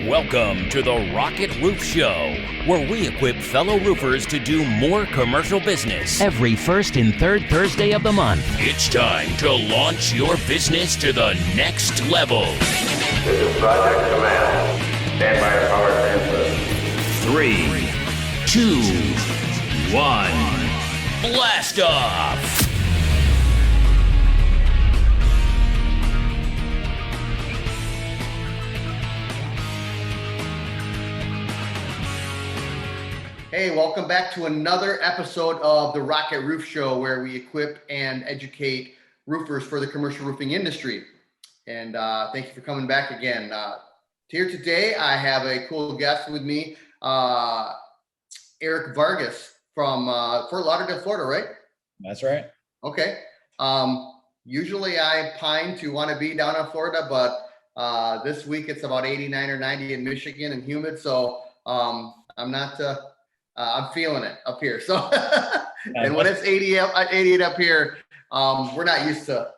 Welcome to the Rocket Roof Show, where we equip fellow roofers to do more commercial business every first and third Thursday of the month. It's time to launch your business to the next level. This is Project Command. Stand by power transfer. 3, 2, 1, blast off! Hey, welcome back to another episode of the Rocket Roof Show, where we equip and educate roofers for the commercial roofing industry. And thank you for coming back again. Here today, I have a cool guest with me, Erick Vargas from Fort Lauderdale, Florida, right? That's right. Okay. Usually I pine to want to be down in Florida, but this week it's about 89 or 90 in Michigan and humid. So I'm not... I'm feeling it up here. So, and when it's 88 up here, we're not used to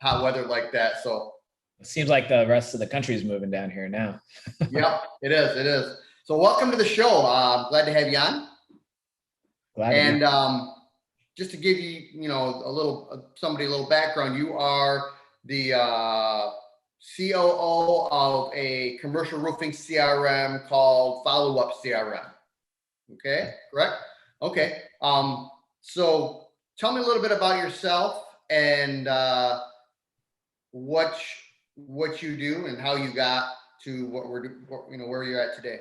hot weather like that. So it seems like the rest of the country is moving down here now. Yep, it is. It is. So welcome to the show. Glad to have you on. Just to give you, a little background, you are the COO of a commercial roofing CRM called FollowUP CRM. Okay, correct? Okay. So tell me a little bit about yourself and what you do and how you got to where you're at today.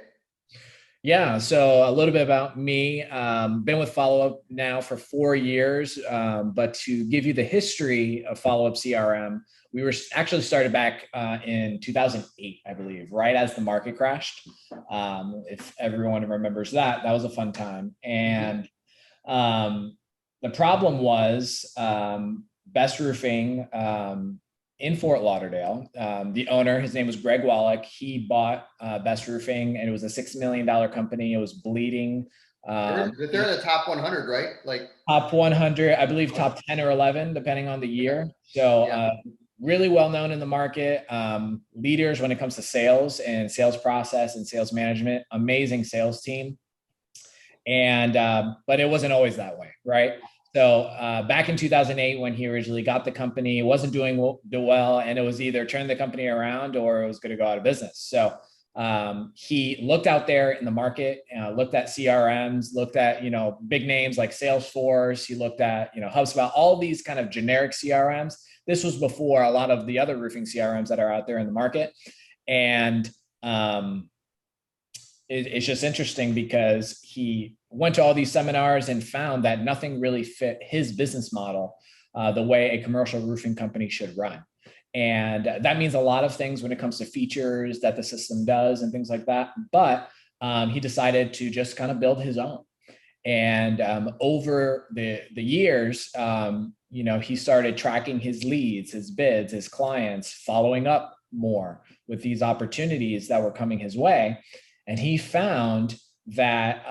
Yeah, so a little bit about me. Been with FollowUP now for 4 years, but to give you the history of FollowUP CRM, we were actually started back in 2008, I believe, right as the market crashed. If everyone remembers that was a fun time. And the problem was Best Roofing in Fort Lauderdale. The owner, his name was Greg Wallach. He bought Best Roofing, and it was a $6 million company. It was bleeding. They're in the top 100, right? Like top 100, I believe top 10 or 11, depending on the year. So really well known in the market, leaders when it comes to sales and sales process and sales management, amazing sales team. And, but it wasn't always that way, right? So back in 2008, when he originally got the company, it wasn't doing well, and it was either turn the company around or it was going to go out of business. So he looked out there in the market, looked at CRMs, looked at, big names like Salesforce. He looked at, HubSpot, all these kind of generic CRMs. This was before a lot of the other roofing CRMs that are out there in the market. And it's just interesting because he went to all these seminars and found that nothing really fit his business model the way a commercial roofing company should run. And that means a lot of things when it comes to features that the system does and things like that. But he decided to just kind of build his own. And over the years, he started tracking his leads, his bids, his clients, following up more with these opportunities that were coming his way. And he found that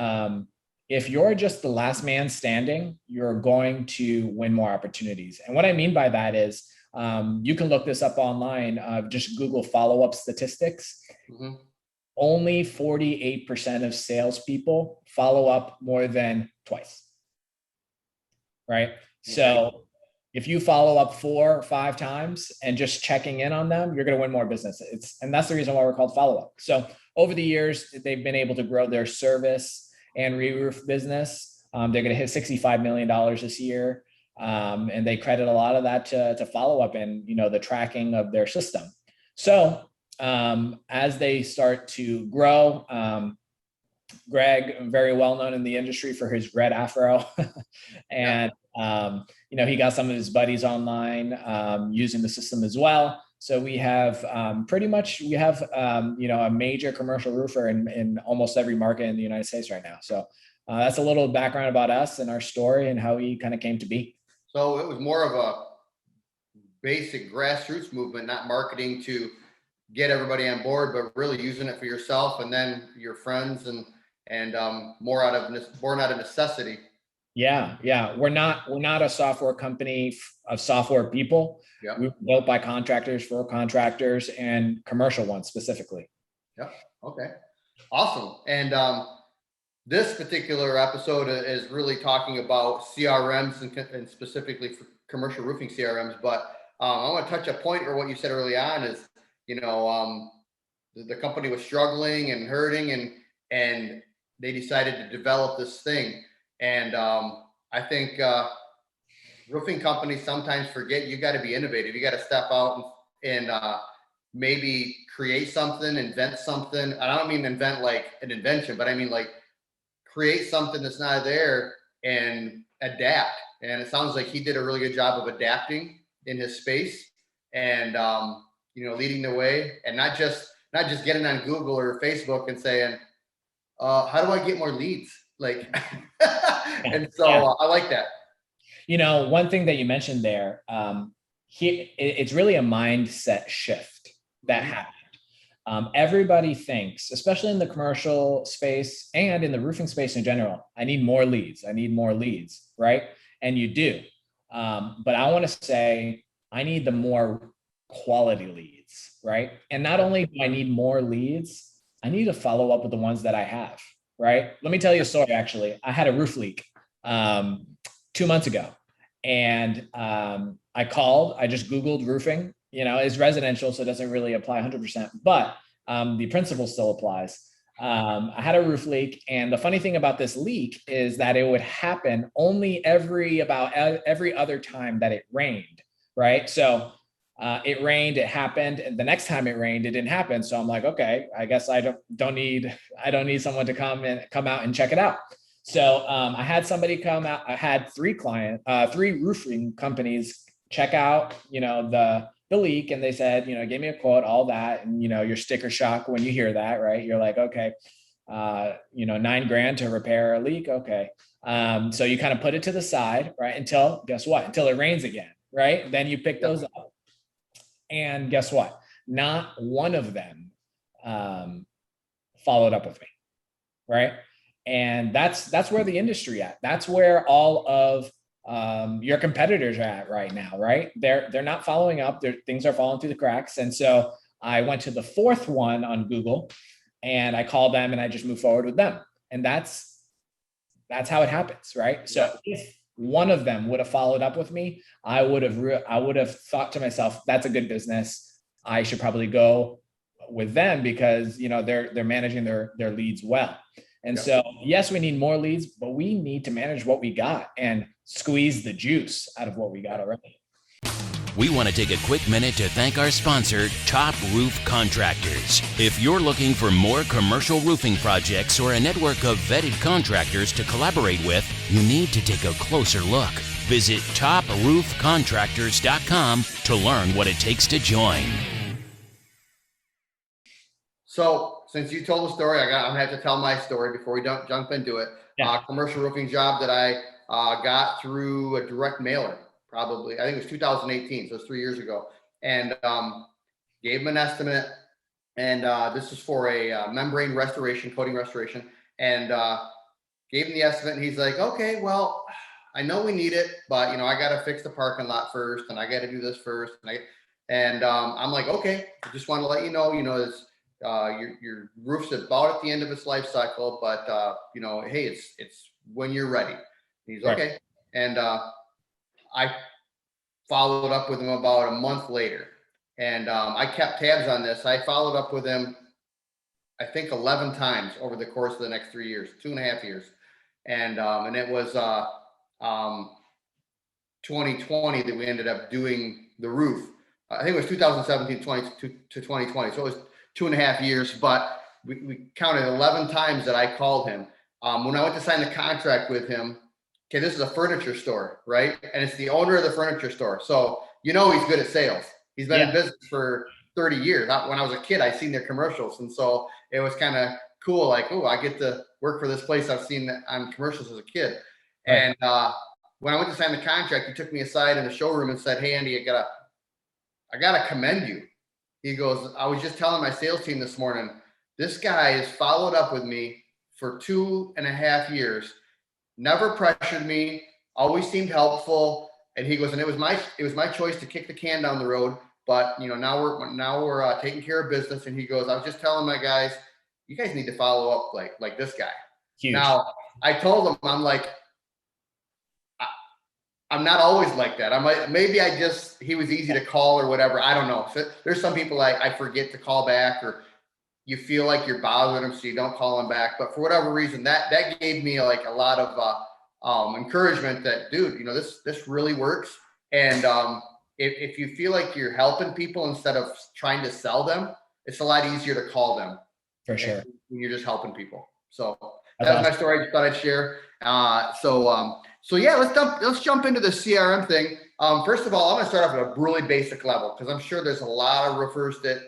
if you're just the last man standing, you're going to win more opportunities. And what I mean by that is, you can look this up online, just Google follow-up statistics. Mm-hmm. Only 48% of salespeople follow up more than twice, right? Mm-hmm. So if you follow up 4 or 5 times and just checking in on them, you're going to win more business. And that's the reason why we're called follow-up. So over the years, they've been able to grow their service and re-roof business. They're going to hit $65 million this year. And they credit a lot of that to follow-up and, the tracking of their system. So as they start to grow, Greg, very well known in the industry for his red afro. And, he got some of his buddies online using the system as well. So we have a major commercial roofer in almost every market in the United States right now. So that's a little background about us and our story and how we kind of came to be. So it was more of a basic grassroots movement, not marketing to get everybody on board, but really using it for yourself and then your friends and born out of necessity. Yeah. We're not a software company of software people. Yeah. We were built by contractors for contractors and commercial ones specifically. Yep. Okay. Awesome. And this particular episode is really talking about CRMs and specifically for commercial roofing CRMs. But I want to touch a point or what you said early on is, the company was struggling and hurting, and they decided to develop this thing. And I think roofing companies sometimes forget you got to be innovative. You got to step out and maybe create something, invent something. I don't mean invent like an invention, but I mean like create something that's not there and adapt. And it sounds like he did a really good job of adapting in his space and leading the way, and not just getting on Google or Facebook and saying, how do I get more leads? Like, and so I like that. One thing that you mentioned there, it's really a mindset shift that happened. Everybody thinks, especially in the commercial space and in the roofing space in general, I need more leads. I need more leads, right? And you do. But I want to say I need the more quality leads, right? And not only do I need more leads, I need to follow up with the ones that I have, right? Let me tell you a story, actually. I had a roof leak 2 months ago. And I called, I just Googled roofing, it's residential, so it doesn't really apply 100%, but the principle still applies. I had a roof leak. And the funny thing about this leak is that it would happen only every other time that it rained, right? So it rained, it happened, and the next time it rained, it didn't happen. So I'm like, okay, I guess I don't need someone to come out and check it out. So I had somebody come out. I had three roofing companies check out, the leak, and they said, gave me a quote, all that, and you're sticker shock when you hear that, right? You're like, okay, $9,000 to repair a leak, okay. So you kind of put it to the side, right? Until it rains again, right? Then you pick those up, and guess what? Not one of them followed up with me, right? And that's where the industry at. That's where all of your competitors are at right now, right? They're not following up. Things are falling through the cracks. And so I went to the fourth one on Google, and I called them, and I just moved forward with them. And that's how it happens, right? So if one of them would have followed up with me, I would have thought to myself, that's a good business. I should probably go with them because they're managing their leads well. And so, yes, we need more leads, but we need to manage what we got and squeeze the juice out of what we got already. We want to take a quick minute to thank our sponsor, Top Roof Contractors. If you're looking for more commercial roofing projects or a network of vetted contractors to collaborate with, you need to take a closer look. Visit toproofcontractors.com to learn what it takes to join. So since you told the story, I'm gonna have to tell my story before we don't jump into it. Commercial roofing job that I got through a direct mailer, probably, I think it was 2018, so it's 3 years ago, and gave him an estimate. And this was for a membrane restoration, coating restoration, and gave him the estimate. And he's like, okay, well, I know we need it, but I got to fix the parking lot first, and I got to do this first. And I'm like, okay, I just want to let you know, it's, your roof's about at the end of its life cycle, but hey, it's when you're ready. He's okay. And I followed up with him about a month later, and I kept tabs on this. I followed up with him, I think 11 times over the course of the next 3 years, 2.5 years. And it was 2020 that we ended up doing the roof. I think it was 2017 to 2020. So it was 2.5 years, but we counted 11 times that I called him. When I went to sign the contract with him, okay, this is a furniture store, right? And it's the owner of the furniture store. So, he's good at sales. He's been in business for 30 years. When I was a kid, I seen their commercials. And so it was kind of cool. Like, oh, I get to work for this place I've seen on commercials as a kid. Right. And when I went to sign the contract, he took me aside in the showroom and said, hey, Andy, I gotta commend you. He goes, I was just telling my sales team this morning, this guy has followed up with me for 2.5 years, never pressured me, always seemed helpful. And he goes, and it was my choice to kick the can down the road but now we're taking care of business. And he goes, I was just telling my guys, you guys need to follow up like this guy. Huge. Now I told him, I'm like, I'm not always like that. I'm like, maybe he was easy to call or whatever. I don't know. So there's some people I forget to call back, or you feel like you're bothering them, so you don't call them back. But for whatever reason, that gave me like a lot of encouragement that, dude, this really works. And if you feel like you're helping people instead of trying to sell them, it's a lot easier to call them. For sure. When you're just helping people. So That's that was awesome. my story. I just thought I'd share. So yeah, let's jump into the CRM thing. First of all, I'm going to start off at a really basic level, because I'm sure there's a lot of roofers that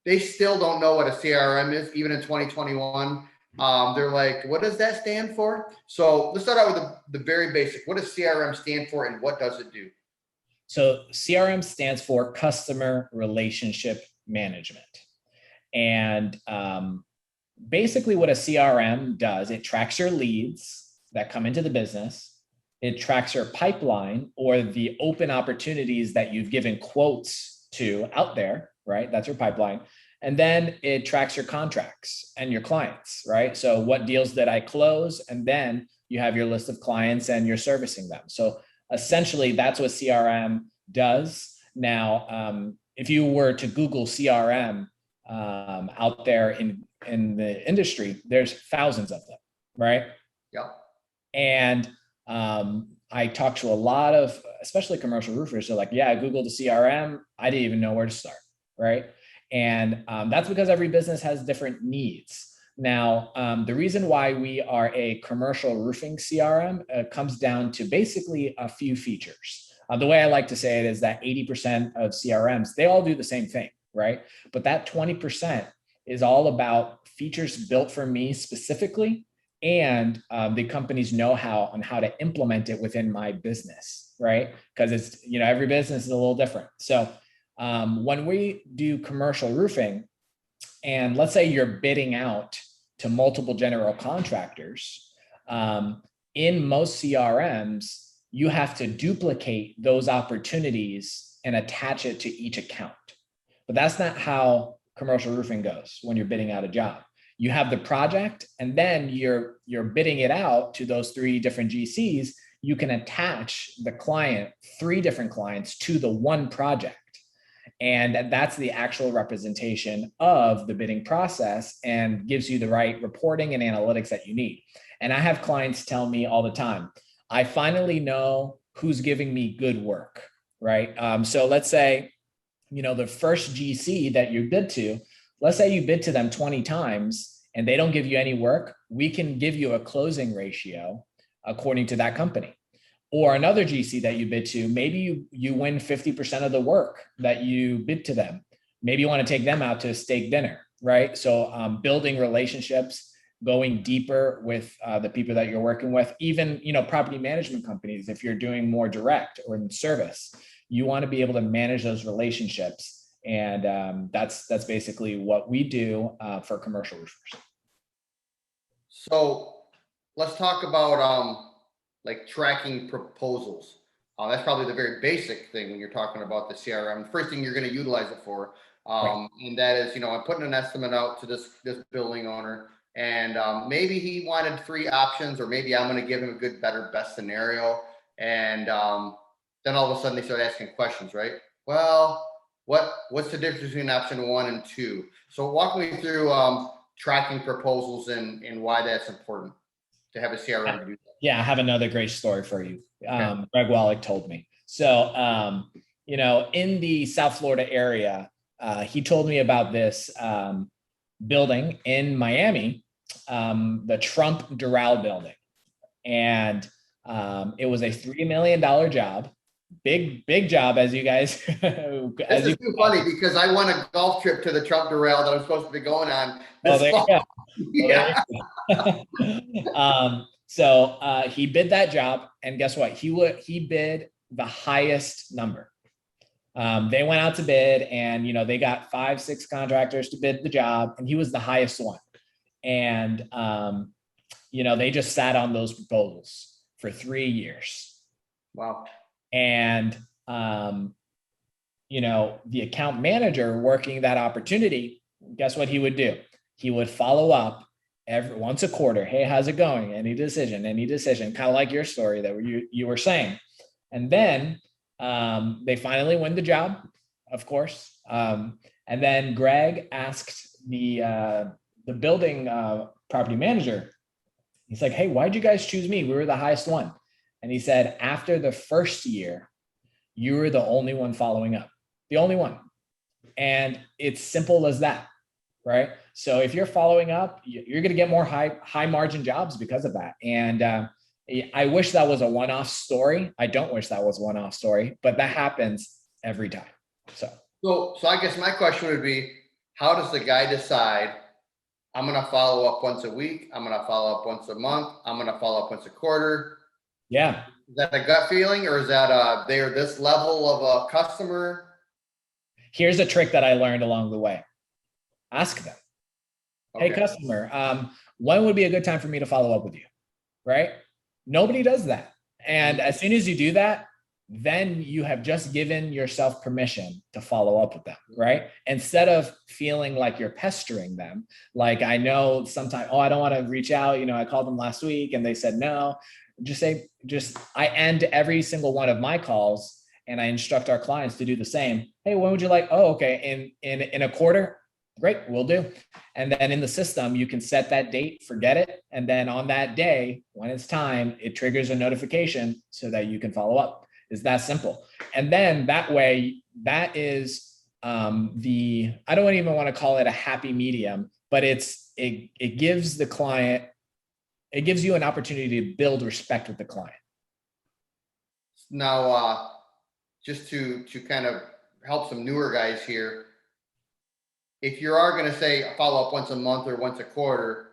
they still don't know what a CRM is, even in 2021. They're like, what does that stand for? So let's start out with the very basic. What does CRM stand for, and what does it do? So CRM stands for Customer Relationship Management. And basically what a CRM does, it tracks your leads that come into the business. It tracks your pipeline, or the open opportunities that you've given quotes to out there, right? That's your pipeline. And then it tracks your contracts and your clients, right? So what deals did I close? And then you have your list of clients and you're servicing them. So essentially that's what CRM does. Now, if you were to Google CRM out there in the industry, there's thousands of them, right? Yeah. And I talked to a lot of, especially commercial roofers. They're like, yeah, I Googled the CRM. I didn't even know where to start, right? And that's because every business has different needs. Now, the reason why we are a commercial roofing CRM comes down to basically a few features. The way I like to say it is that 80% of CRMs, they all do the same thing, right? But that 20% is all about features built for me specifically, and the company's know-how on how to implement it within my business, right? Because it's, every business is a little different. So when we do commercial roofing, and let's say you're bidding out to multiple general contractors, in most CRMs, you have to duplicate those opportunities and attach it to each account. But that's not how commercial roofing goes when you're bidding out a job. You have the project, and then you're bidding it out to those 3 different GCs. You can attach the client, 3 different clients, to the one project. And that's the actual representation of the bidding process, and gives you the right reporting and analytics that you need. And I have clients tell me all the time, I finally know who's giving me good work, right? So let's say, the first GC that you bid to, let's say you bid to them 20 times and they don't give you any work. We can give you a closing ratio according to that company. Or another GC that you bid to, maybe you win 50% of the work that you bid to them. Maybe you want to take them out to a steak dinner, right? So building relationships, going deeper with the people that you're working with, even, property management companies, if you're doing more direct or in service, you want to be able to manage those relationships. And that's basically what we do for commercial roofers. So let's talk about like tracking proposals. That's probably the very basic thing when you're talking about the CRM. The first thing you're going to utilize it for, Right. and that is, I'm putting an estimate out to this building owner, and maybe he wanted 3 options, or maybe I'm going to give him a good, better, best scenario, and then all of a sudden they start asking questions, right? Well, what's the difference between option 1 and 2? So walk me through tracking proposals and why that's important to have a CRM to do that. Yeah, I have another great story for you. Okay. Greg Wallach told me. So, in the South Florida area, he told me about this building in Miami, the Trump Doral building. And it was a $3 million job. Big job, as you guys. This is too funny because I won a golf trip to the Trump Doral that I'm supposed to be going on this fall. Yeah. So he bid that job, and guess what? He bid the highest number. They went out to bid, and they got 5-6 contractors to bid the job, and he was the highest one. And they just sat on those proposals for 3 years. Wow. And the account manager working that opportunity, guess what he would do? He would follow up once a quarter. Hey, how's it going? Any decision, kind of like your story that you were saying. And then they finally win the job, of course. And then Greg asked the building property manager, he's like, hey, why'd you guys choose me? We were the highest one. And he said, after the first year, you were the only one following up, the only one. And it's simple as that, right? So if you're following up, you're going to get more high margin jobs because of that. And I wish that was a one-off story. I don't wish that was a one-off story, but that happens every time. So I guess my question would be, how does the guy decide, I'm going to follow up once a week, I'm going to follow up once a month, I'm going to follow up once a quarter? Yeah. Is that a gut feeling, or is that they're this level of a customer? Here's a trick that I learned along the way. Ask them, Okay. Hey, customer, when would be a good time for me to follow up with you? Right? Nobody does that. And as soon as you do that, then you have just given yourself permission to follow up with them, right? Instead of feeling like you're pestering them. Like, I know sometimes, I don't want to reach out. I called them last week and they said no. I end every single one of my calls and I instruct our clients to do the same. Hey, when would you like? Oh, okay. In a quarter. Great, we'll do. And then in the system, you can set that date, forget it. And then on that day, when it's time, it triggers a notification so that you can follow up. It's that simple. And then that way, that is I don't even want to call it a happy medium, but it gives the client, it gives you an opportunity to build respect with the client. Now, just to kind of help some newer guys here, if you are going to say follow up once a month or once a quarter,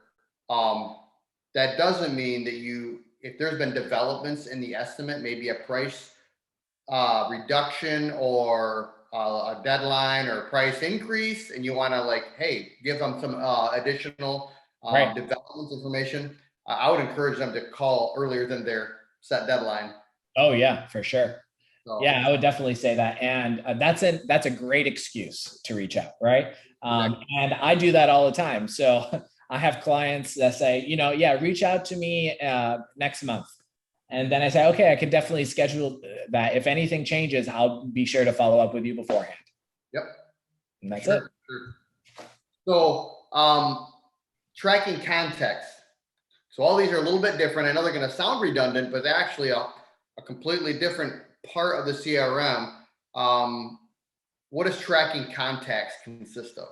that doesn't mean that if there's been developments in the estimate, maybe a price reduction or a deadline or a price increase, and you want to give them some additional development information, I would encourage them to call earlier than their set deadline. Oh yeah, for sure. So, yeah, I would definitely say that. And that's a great excuse to reach out, right? And I do that all the time. So I have clients that say, reach out to me next month. And then I say, okay, I can definitely schedule that. If anything changes, I'll be sure to follow up with you beforehand. Yep. And that's it. Sure. So tracking context. So all these are a little bit different. I know they're going to sound redundant, but they're actually a completely different part of the CRM. What does tracking contacts consist of?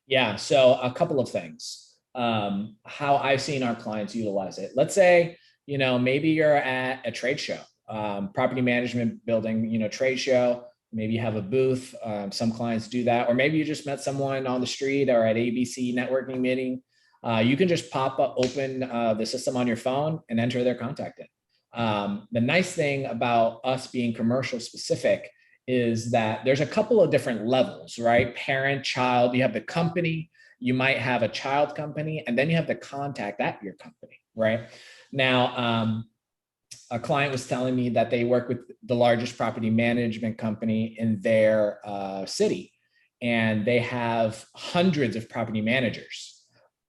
Yeah, so a couple of things. How I've seen our clients utilize it. Let's say, maybe you're at a trade show, property management building, trade show. Maybe you have a booth. Some clients do that. Or maybe you just met someone on the street or at ABC networking meeting. You can just open the system on your phone and enter their contact in. The nice thing about us being commercial specific is that there's a couple of different levels, right? Parent, child, you have the company, you might have a child company, and then you have the contact at your company, right? Now, a client was telling me that they work with the largest property management company in their city, and they have hundreds of property managers,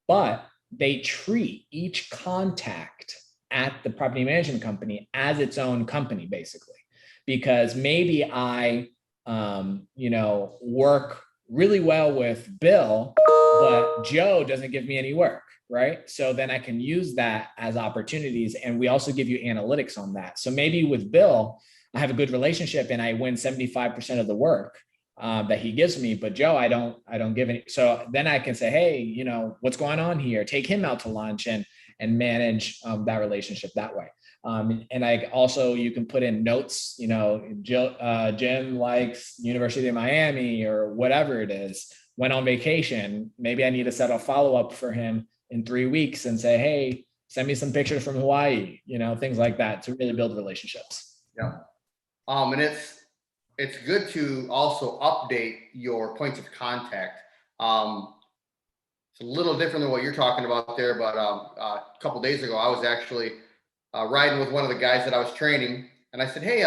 but they treat each contact at the property management company as its own company, basically. Because maybe I, work really well with Bill, but Joe doesn't give me any work, right? So then I can use that as opportunities. And we also give you analytics on that. So maybe with Bill, I have a good relationship and I win 75% of the work that he gives me, but Joe, I don't give any. So then I can say, hey, what's going on here? Take him out to lunch and manage that relationship that way. And you can put in notes, Jim likes University of Miami or whatever it is, went on vacation. Maybe I need to set a follow-up for him in 3 weeks and say, hey, send me some pictures from Hawaii, things like that to really build relationships. Yeah. And it's good to also update your points of contact. It's a little different than what you're talking about there, but a couple of days ago, I was actually riding with one of the guys that I was training, and I said, hey,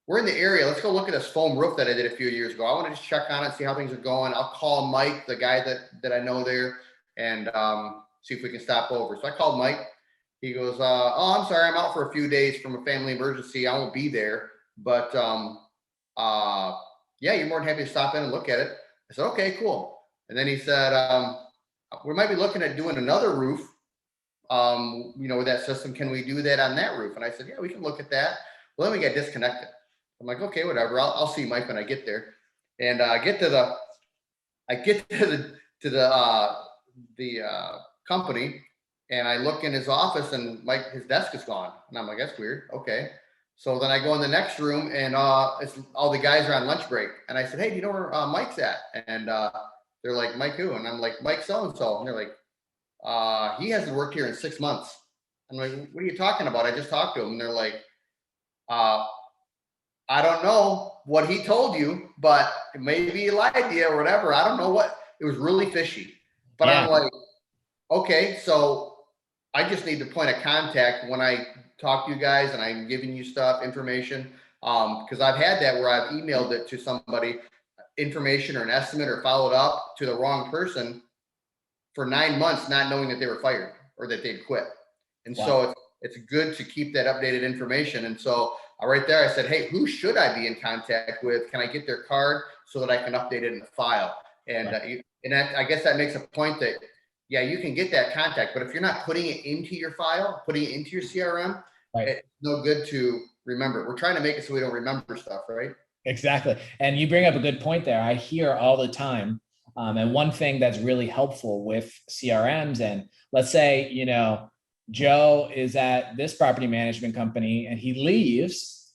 we're in the area. Let's go look at this foam roof that I did a few years ago. I want to just check on it, see how things are going. I'll call Mike, the guy that I know there, and see if we can stop over. So I called Mike. He goes, oh, I'm sorry, I'm out for a few days from a family emergency. I won't be there, but yeah, you're more than happy to stop in and look at it. I said, okay, cool. And then he said, we might be looking at doing another roof, with that system. Can we do that on that roof? And I said, yeah, we can look at that. Well, then we got disconnected. I'm like, okay, whatever. I'll see Mike when I get there. And I get to the company, and I look in his office, and Mike, his desk is gone. And I'm like, that's weird. Okay. So then I go in the next room, and it's all the guys are on lunch break. And I said, hey, do you know where Mike's at? And they're like, Mike who? And I'm like, Mike so-and-so. And they're like, he hasn't worked here in 6 months. I'm like, what are you talking about? I just talked to him. And they're like, I don't know what he told you, but maybe he lied to you or whatever. I don't know what. It was really fishy. But yeah. I'm like, okay, so I just need the point of contact when I talk to you guys and I'm giving you stuff, information. Because I've had that where I've emailed it to somebody, information or an estimate, or followed up to the wrong person for 9 months, not knowing that they were fired or that they'd quit. And so it's good to keep that updated information. And so right there, I said, hey, who should I be in contact with? Can I get their card so that I can update it in the file? And I guess that makes a point that, yeah, you can get that contact, but if you're not putting it into your file, putting it into your CRM, it's no good to remember. We're trying to make it so we don't remember stuff, right? Exactly. And you bring up a good point there. I hear all the time. And one thing that's really helpful with CRMs, and let's say, Joe is at this property management company and he leaves,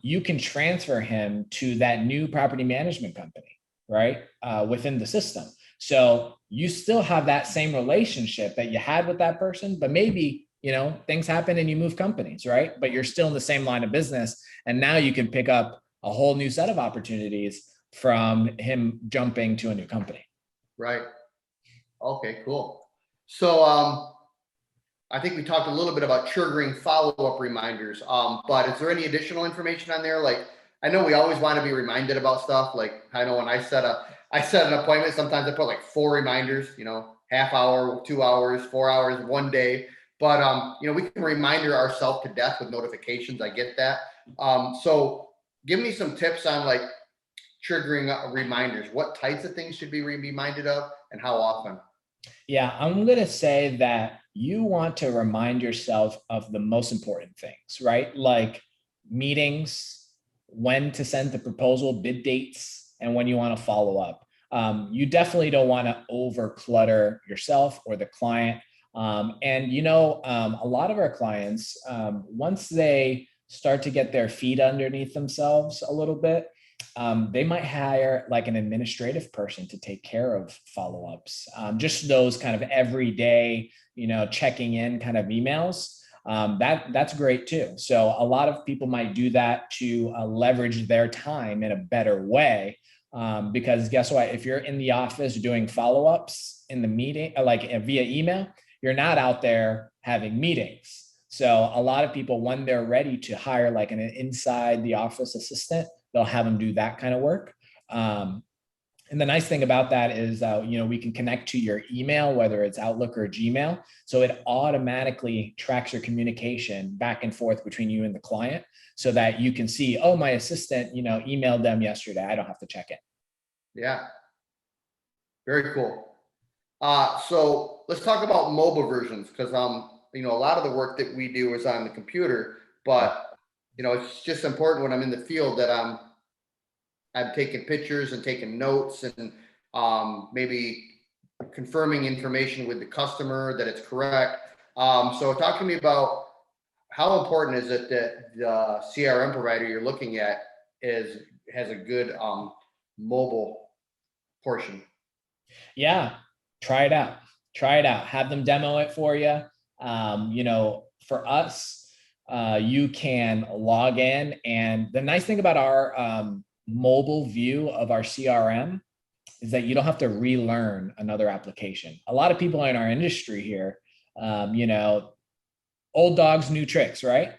you can transfer him to that new property management company, right? Within the system. So you still have that same relationship that you had with that person, but maybe, things happen and you move companies, right? But you're still in the same line of business. And now you can pick up a whole new set of opportunities from him jumping to a new company. Right. Okay, cool. So, I think we talked a little bit about triggering follow-up reminders, but is there any additional information on there? Like, I know we always want to be reminded about stuff. Like, I know when I set an appointment, sometimes I put like 4 reminders, half hour, 2 hours, 4 hours, 1 day. But, we can reminder ourselves to death with notifications. I get that. So give me some tips on like triggering reminders. What types of things should be reminded of and how often? Yeah, I'm going to say that you want to remind yourself of the most important things, right? Like meetings, when to send the proposal, bid dates, and when you want to follow up. You definitely don't want to over clutter yourself or the client. And a lot of our clients, once they start to get their feet underneath themselves a little bit, they might hire like an administrative person to take care of follow-ups, just those kind of everyday, checking in kind of emails. That's great too. So a lot of people might do that to leverage their time in a better way. Because guess what? If you're in the office doing follow-ups in the meeting, like via email, you're not out there having meetings. So a lot of people, when they're ready to hire like an inside the office assistant, they'll have them do that kind of work. And the nice thing about that is, we can connect to your email, whether it's Outlook or Gmail. So it automatically tracks your communication back and forth between you and the client so that you can see, oh, my assistant, emailed them yesterday. I don't have to check it. Yeah. Very cool. So let's talk about mobile versions because, a lot of the work that we do is on the computer, but it's just important when I'm in the field that I'm taking pictures and taking notes and maybe confirming information with the customer that it's correct. So talk to me about how important is it that the CRM provider you're looking at has a good mobile portion? Yeah, try it out. Have them demo it for you. For us, you can log in, and the nice thing about our mobile view of our CRM is that you don't have to relearn another application. A lot of people in our industry here, old dogs, new tricks, right?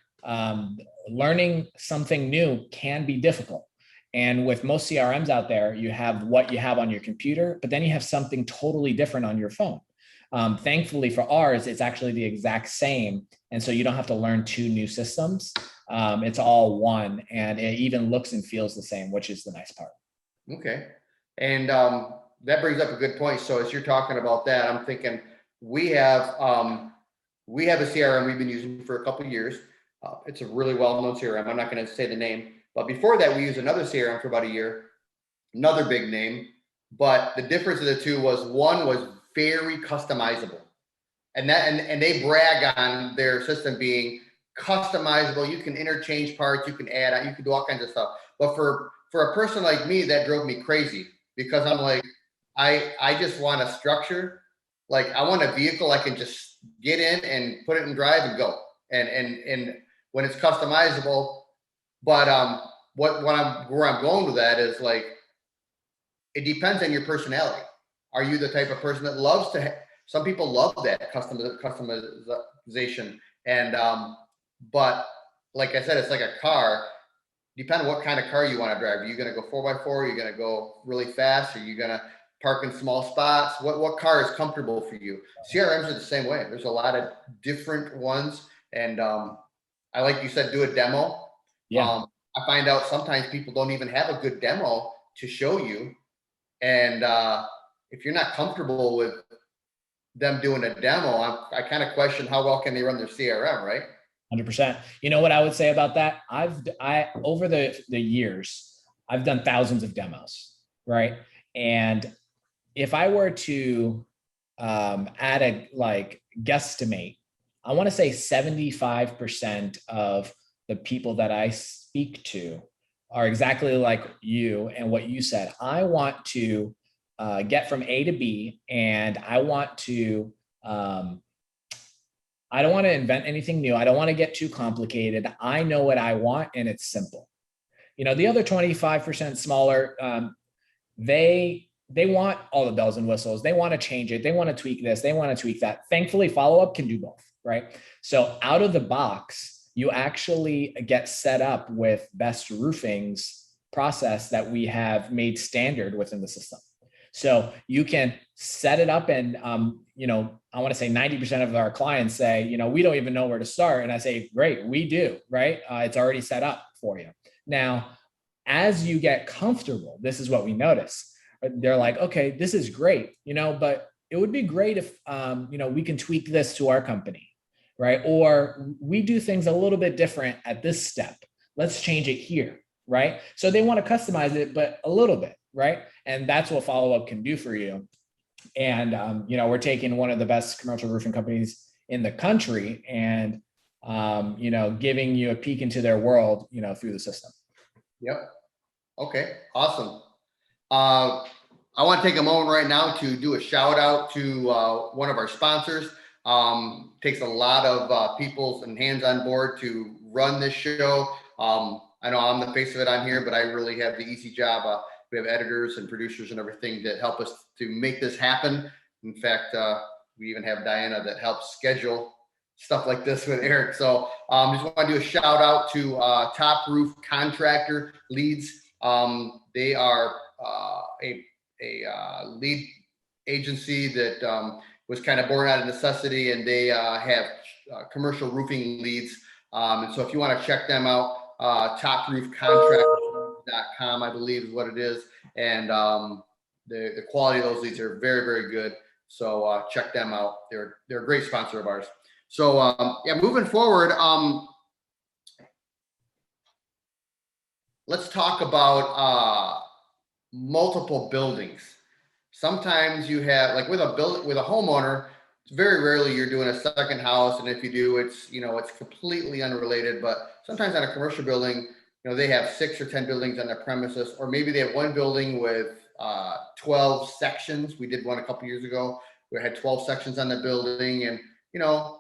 learning something new can be difficult. And with most CRMs out there, you have what you have on your computer, but then you have something totally different on your phone. Thankfully for ours, it's actually the exact same. And so you don't have to learn two new systems. It's all one, and it even looks and feels the same, which is the nice part. Okay. And that brings up a good point. So as you're talking about that, I'm thinking we have a CRM we've been using for a couple of years. It's a really well-known CRM. I'm not going to say the name, but before that, we used another CRM for about a year, another big name. But the difference of the two was one was very customizable, and they brag on their system being customizable. You can interchange parts, you can add on, you can do all kinds of stuff. But for a person like me, that drove me crazy, because I'm like, I just want a structure. Like, I want a vehicle I can just get in and put it in drive and go. And when it's customizable, but where I'm going with that is, like, it depends on your personality. Are you the type of person that loves to some people love that customization, and but like I said, it's like a car. Depending on what kind of car you want to drive. Are you going to go 4x4? Are you going to go really fast? Are you going to park in small spots? What car is comfortable for you? CRMs are the same way. There's a lot of different ones, and I, like you said, do a demo. Yeah. I find out sometimes people don't even have a good demo to show you, and if you're not comfortable with them doing a demo, I kind of question how well can they run their CRM, right? 100%. You know what I would say about that? Over the years, I've done thousands of demos, right? And if I were to add a guesstimate, I want to say 75% of the people that I speak to are exactly like you and what you said. I want to get from A to B, and I don't want to invent anything new. I don't want to get too complicated. I know what I want, and it's simple. The other 25% smaller, they want all the bells and whistles. They want to change it. They want to tweak this. They want to tweak that. Thankfully, FollowUP can do both, right? So out of the box, you actually get set up with Best Roofing's process that we have made standard within the system. So you can set it up, and I want to say 90% of our clients say, we don't even know where to start. And I say, great, we do, right? It's already set up for you. Now, as you get comfortable, this is what we notice. They're like, okay, this is great, but it would be great if, we can tweak this to our company, right? Or we do things a little bit different at this step. Let's change it here, right? So they want to customize it, but a little bit, right? And that's what FollowUP can do for you. And, we're taking one of the best commercial roofing companies in the country and, giving you a peek into their world, through the system. Yep. Okay. Awesome. I want to take a moment right now to do a shout out to one of our sponsors. Takes a lot of people's and hands on board to run this show. I know I'm the face of it on here, but I really have the easy job. We have editors and producers and everything that help us to make this happen. In fact, we even have Diana that helps schedule stuff like this with Eric. So just want to do a shout out to Top Roof Contractor Leads. They are a lead agency that was kind of born out of necessity, and they have commercial roofing leads. And so if you want to check them out, toproofcontractor.com, I believe is what it is. And the quality of those leads are very, very good. So check them out. They're a great sponsor of ours. So moving forward, let's talk about multiple buildings. Sometimes you have, like with a homeowner, it's very rarely you're doing a second house, and if you do, it's it's completely unrelated. But sometimes on a commercial building, they have 6 or 10 buildings on their premises, or maybe they have one building with 12 sections. We did one a couple years ago. We had 12 sections on the building, and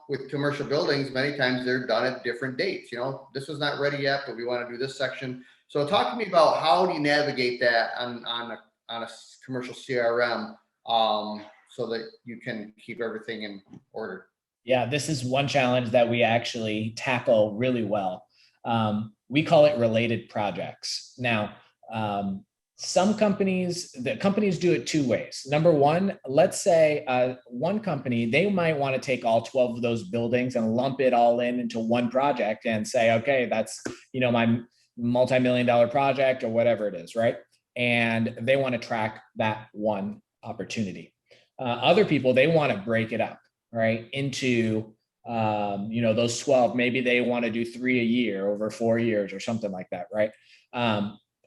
with commercial buildings, many times they're done at different dates. This is not ready yet, but we want to do this section. So talk to me about how do you navigate that on a commercial CRM so that you can keep everything in order. Yeah, this is one challenge that we actually tackle really well. We call it related projects. Now, some companies, the companies do it two ways. Number one, let's say one company, they might want to take all 12 of those buildings and lump it all into one project and say, okay, that's, my multi-million dollar project or whatever it is, right? And they want to track that one opportunity. Other people, they want to break it up, right, into those 12. Maybe they want to do 3 a year over 4 years or something like that, right?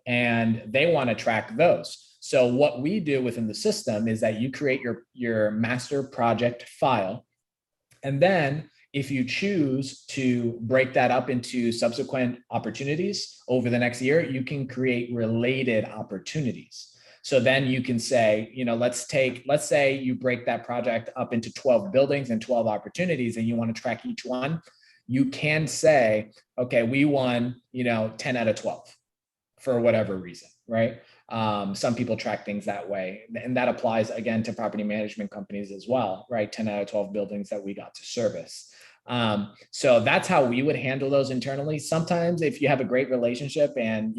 And they want to track those. So what we do within the system is that you create your master project file, and then if you choose to break that up into subsequent opportunities over the next year, you can create related opportunities. So then you can say, let's say you break that project up into 12 buildings and 12 opportunities, and you want to track each one. You can say, okay, we won, 10 out of 12 for whatever reason, right? Some people track things that way. And that applies again to property management companies as well, right? 10 out of 12 buildings that we got to service. So that's how we would handle those internally. Sometimes if you have a great relationship and,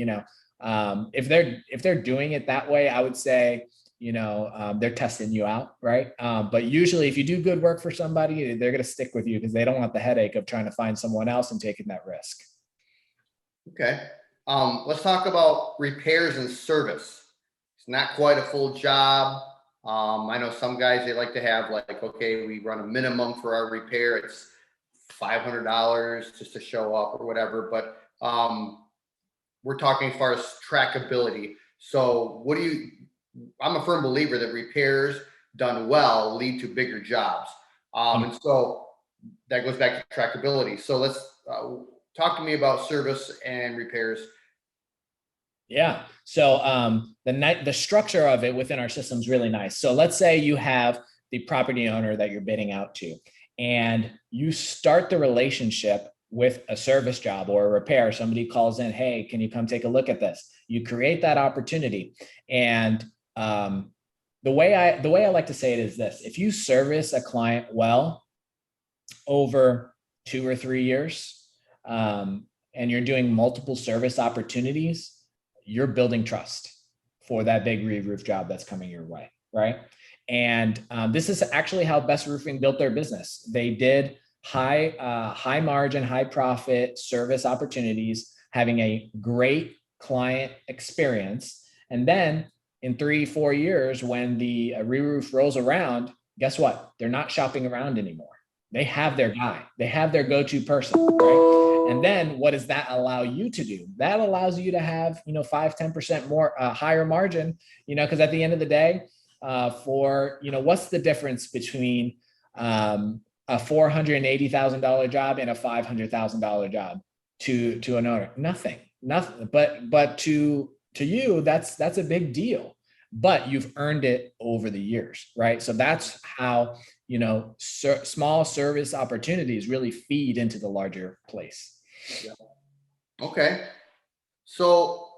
if they're doing it that way, I would say, they're testing you out, right? But usually if you do good work for somebody, they're going to stick with you because they don't want the headache of trying to find someone else and taking that risk. Okay. Let's talk about repairs and service. It's not quite a full job. I know some guys, they like to have okay, we run a minimum for our repair. It's $500 just to show up or whatever. But we're talking as far as trackability. So I'm a firm believer that repairs done well lead to bigger jobs. And so that goes back to trackability. So let's talk to me about service and repairs. Yeah. So the structure of it within our system is really nice. So let's say you have the property owner that you're bidding out to, and you start the relationship with a service job or a repair. Somebody calls in, hey, can you come take a look at this? You create that opportunity. And the way I like to say it is this: if you service a client well over 2 or 3 years, and you're doing multiple service opportunities, you're building trust for that big re-roof job that's coming your way, right? And this is actually how Best Roofing built their business. They did high margin, high profit service opportunities, having a great client experience. And then in 3-4 years, when the re-roof rolls around, guess what? They're not shopping around anymore. They have their guy. They have their go-to person, right? And then what does that allow you to do? That allows you to have, 5-10% more higher margin, because at the end of the day, what's the difference between a $480,000 job and a $500,000 job to an owner? Nothing. But to you, that's a big deal. But you've earned it over the years, right? So that's how small service opportunities really feed into the larger place. Yeah. Okay, so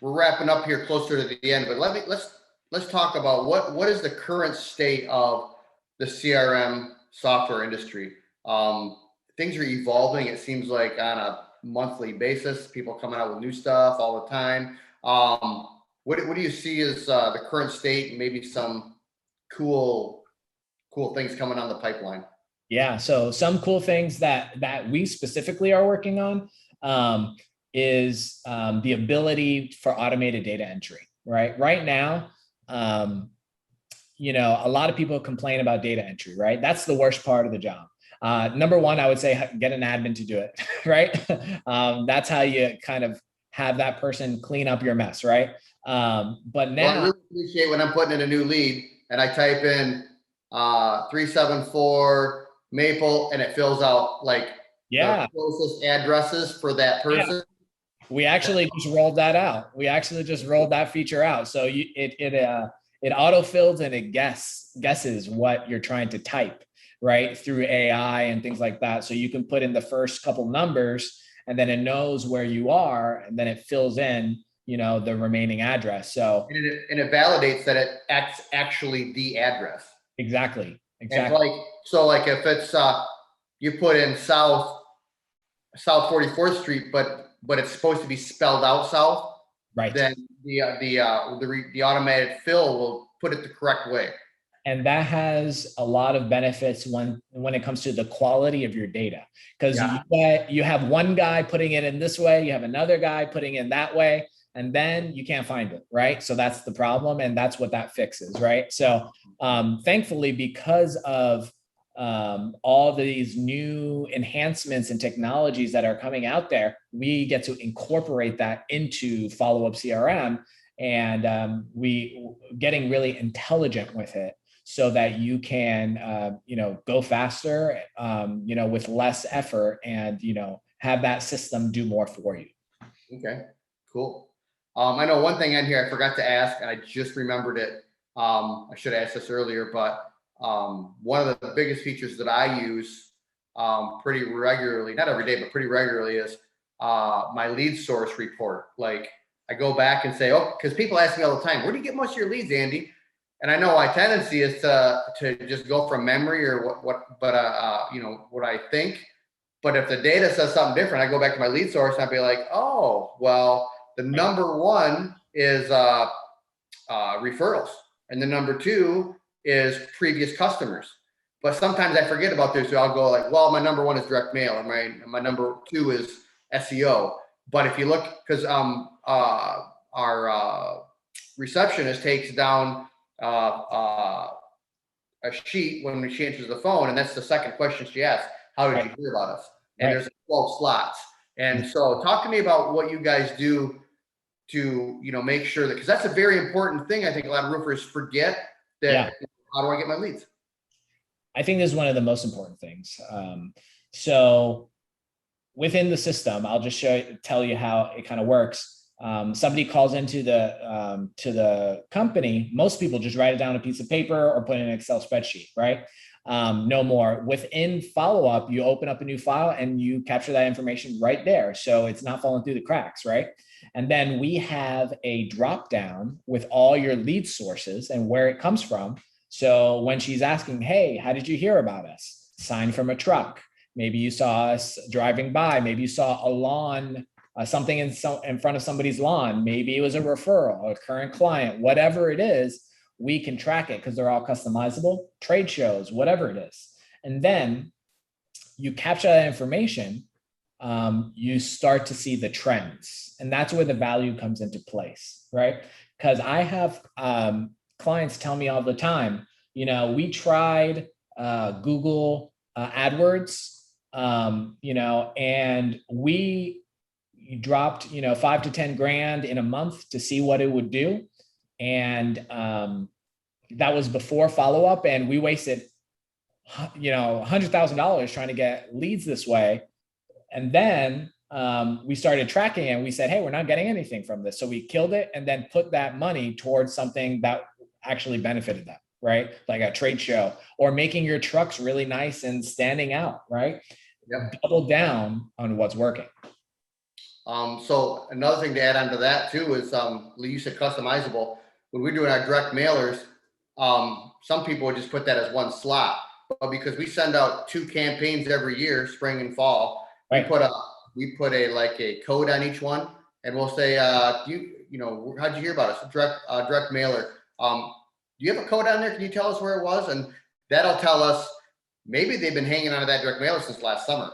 we're wrapping up here closer to the end, but let's talk about what is the current state of the CRM software industry. Things are evolving. It seems like on a monthly basis, people coming out with new stuff all the time. What do you see as the current state, and maybe some cool things coming on the pipeline? Yeah. So some cool things that we specifically are working on is the ability for automated data entry, right? Right now, a lot of people complain about data entry, right? That's the worst part of the job. Number one, I would say get an admin to do it, right? That's how you kind of have that person clean up your mess, right? But now, I really appreciate when I'm putting in a new lead and I type in 374 Maple, and it fills out the closest addresses for that person. Yeah. We actually just rolled that out. We actually just rolled that feature out. So it autofills and it guesses what you're trying to type, right, through AI and things like that. So you can put in the first couple numbers, and then it knows where you are, and then it fills in, the remaining address. So and it validates that it's actually the address. Exactly. exactly. And like if it's you put in South 44th Street, but it's supposed to be spelled out south, Right. then the automated fill will put it the correct way. And that has a lot of benefits when it comes to the quality of your data, because you have one guy putting it in this way, you have another guy putting in that way, and then you can't find it, right? So that's the problem, and that's what that fixes, right? So thankfully, because of all these new enhancements and technologies that are coming out there, we get to incorporate that into FollowUP CRM, and we getting really intelligent with it, so that you can, go faster, with less effort, and, have that system do more for you. Okay, cool. I know one thing in here I forgot to ask, and I just remembered it. I should have asked this earlier, but one of the biggest features that I use pretty regularly, not every day, but pretty regularly, is my lead source report. Like, I go back and say, oh, because people ask me all the time, where do you get most of your leads, Andy? And I know my tendency is to just go from memory or what I think. But if the data says something different, I go back to my lead source and I'd be like, oh, well, the number one is referrals, and the number two is previous customers. But sometimes I forget about this, so I'll go like, well, my number one is direct mail, and my number two is SEO. But if you look, because our receptionist takes down a sheet when she answers the phone, and that's the second question she asks: how did you hear about us? And there's 12 slots. And so talk to me about what you guys do to make sure that, because that's a very important thing. I think a lot of roofers forget that. How do I get my leads? I think this is one of the most important things. So within the system, I'll just tell you how it kind of works. Somebody calls into the company. Most people just write it down on a piece of paper or put in an Excel spreadsheet, right? No more. Within FollowUP, you open up a new file and you capture that information right there, so it's not falling through the cracks, right? And then we have a drop down with all your lead sources and where it comes from. So when she's asking, hey, how did you hear about us? Sign from a truck. Maybe you saw us driving by. Maybe you saw a lawn, something in front of somebody's lawn. Maybe it was a referral, a current client, whatever it is, we can track it because they're all customizable, trade shows, whatever it is. And then you capture that information, you start to see the trends. And that's where the value comes into place, right? Because I have clients tell me all the time, we tried Google AdWords, and we dropped, 5 to 10 grand in a month to see what it would do. And that was before FollowUP, and we wasted, $100,000 trying to get leads this way. And then we started tracking and we said, hey, we're not getting anything from this. So we killed it and then put that money towards something that actually benefited them, right? Like a trade show or making your trucks really nice and standing out, right? Yep. Double down on what's working. So another thing to add on to that too is you said customizable. When we're doing our direct mailers, some people would just put that as one slot, but because we send out 2 campaigns every year, spring and fall, right. we put a code on each one, and we'll say, how'd you hear about us? Direct mailer. Do you have a code on there? Can you tell us where it was? And that'll tell us maybe they've been hanging on to that direct mailer since last summer.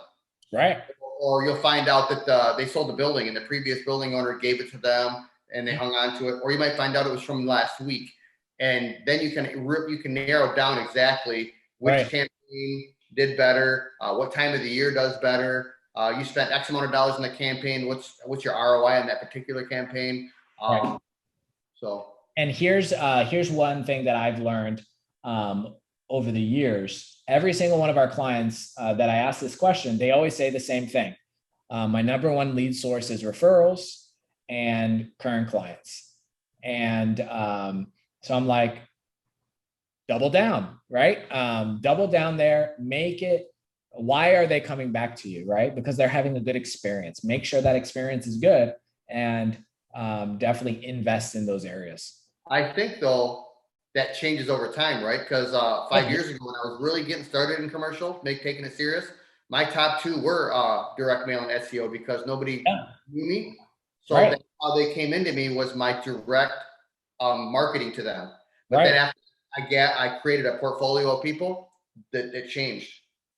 Right. Or you'll find out that they sold the building and the previous building owner gave it to them and they hung on to it. Or you might find out it was from last week. And then you can narrow down exactly which campaign did better, what time of the year does better. You spent X amount of dollars in the campaign. What's your ROI on that particular campaign? And here's one thing that I've learned over the years. Every single one of our clients that I ask this question, they always say the same thing. My number one lead source is referrals and current clients. And so I'm like, double down, right? Double down there, make it. Why are they coming back to you, right? Because they're having a good experience. Make sure that experience is good, and definitely invest in those areas. I think though, that changes over time, right? Because 5 years ago, when I was really getting started in commercial, taking it serious, my top two were direct mail and SEO because nobody knew me. So that's how they came into me, was my direct marketing to them. But then after I created a portfolio of people, that it changed.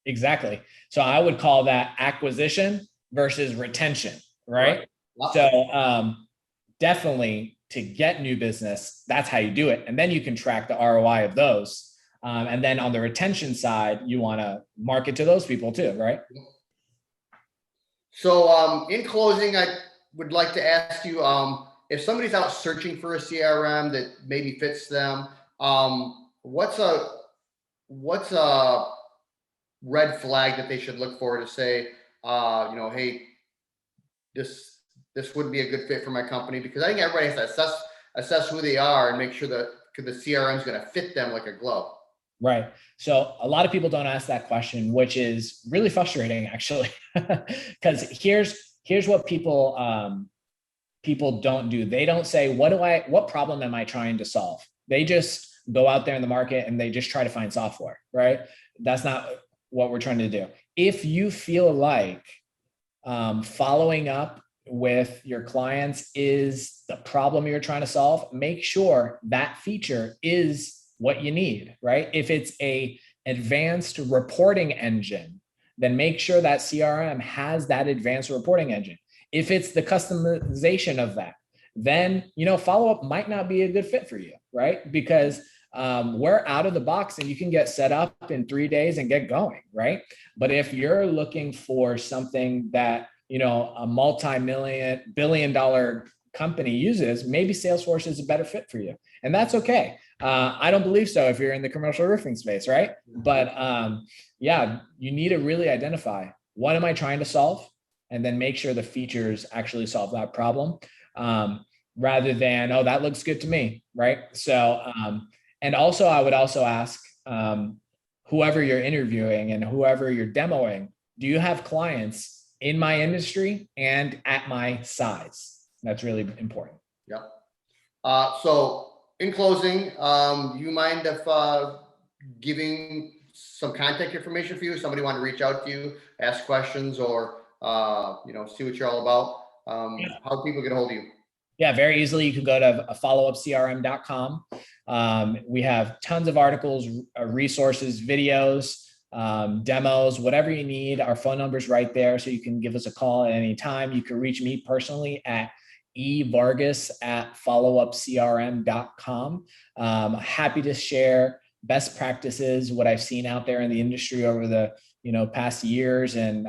Exactly. So I would call that acquisition versus retention, right? So definitely, to get new business, that's how you do it. And then you can track the ROI of those. And then on the retention side, you want to market to those people too, right? So in closing, I would like to ask you, if somebody's out searching for a CRM that maybe fits them, what's a red flag that they should look for to say, hey, this wouldn't be a good fit for my company? Because I think everybody has to assess who they are and make sure that the CRM is going to fit them like a glove. Right. So a lot of people don't ask that question, which is really frustrating, actually, because here's what people don't do. They don't say, what problem am I trying to solve? They just go out there in the market and they just try to find software, right? That's not what we're trying to do. If you feel like following up with your clients is the problem you're trying to solve, make sure that feature is what you need, right? If it's a advanced reporting engine, then make sure that CRM has that advanced reporting engine. If it's the customization of that, then, FollowUP might not be a good fit for you, right? Because we're out of the box and you can get set up in 3 days and get going, right? But if you're looking for something that, a multi-billion-dollar company uses, maybe Salesforce is a better fit for you. And that's okay. I don't believe so if you're in the commercial roofing space, right? But you need to really identify, what am I trying to solve? And then make sure the features actually solve that problem, rather than, oh, that looks good to me, right? So, and also I would also ask whoever you're interviewing and whoever you're demoing, do you have clients in my industry and at my size? That's really important. Yep. So in closing, you mind if giving some contact information for you? Somebody want to reach out to you, ask questions, or see what you're all about. How do people get a hold of you? Yeah, very easily. You can go to followupcrm.com. We have tons of articles, resources, videos, demos, whatever you need. Our phone number's right there, so you can give us a call at any time. You can reach me personally at evargas@followupcrm.com. Happy to share best practices, what I've seen out there in the industry over the past years, and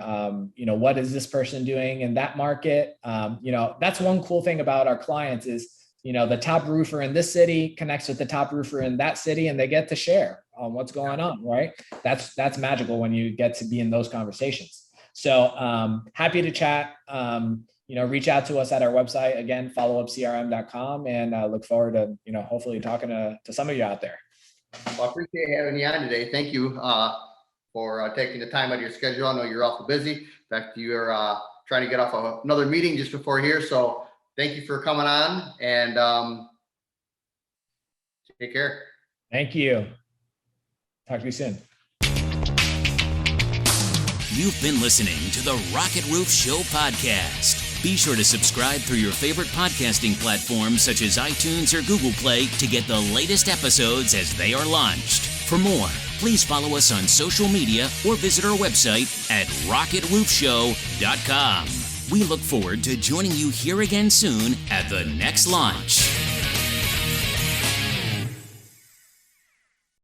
what is this person doing in that market? That's one cool thing about our clients is the top roofer in this city connects with the top roofer in that city, and they get to share on what's going on, right? That's magical when you get to be in those conversations. So happy to chat. Reach out to us at our website, again, followupcrm.com, and look forward to hopefully talking to some of you out there. Well, I appreciate having you on today. Thank you for taking the time out of your schedule. I know you're awful busy. In fact, you're trying to get off another meeting just before here. So thank you for coming on, and take care. Thank you. Talk to you soon. You've been listening to the Rocket Roof Show podcast. Be sure to subscribe through your favorite podcasting platforms such as iTunes or Google Play to get the latest episodes as they are launched. For more, please follow us on social media or visit our website at rocketroofshow.com. We look forward to joining you here again soon at the next launch.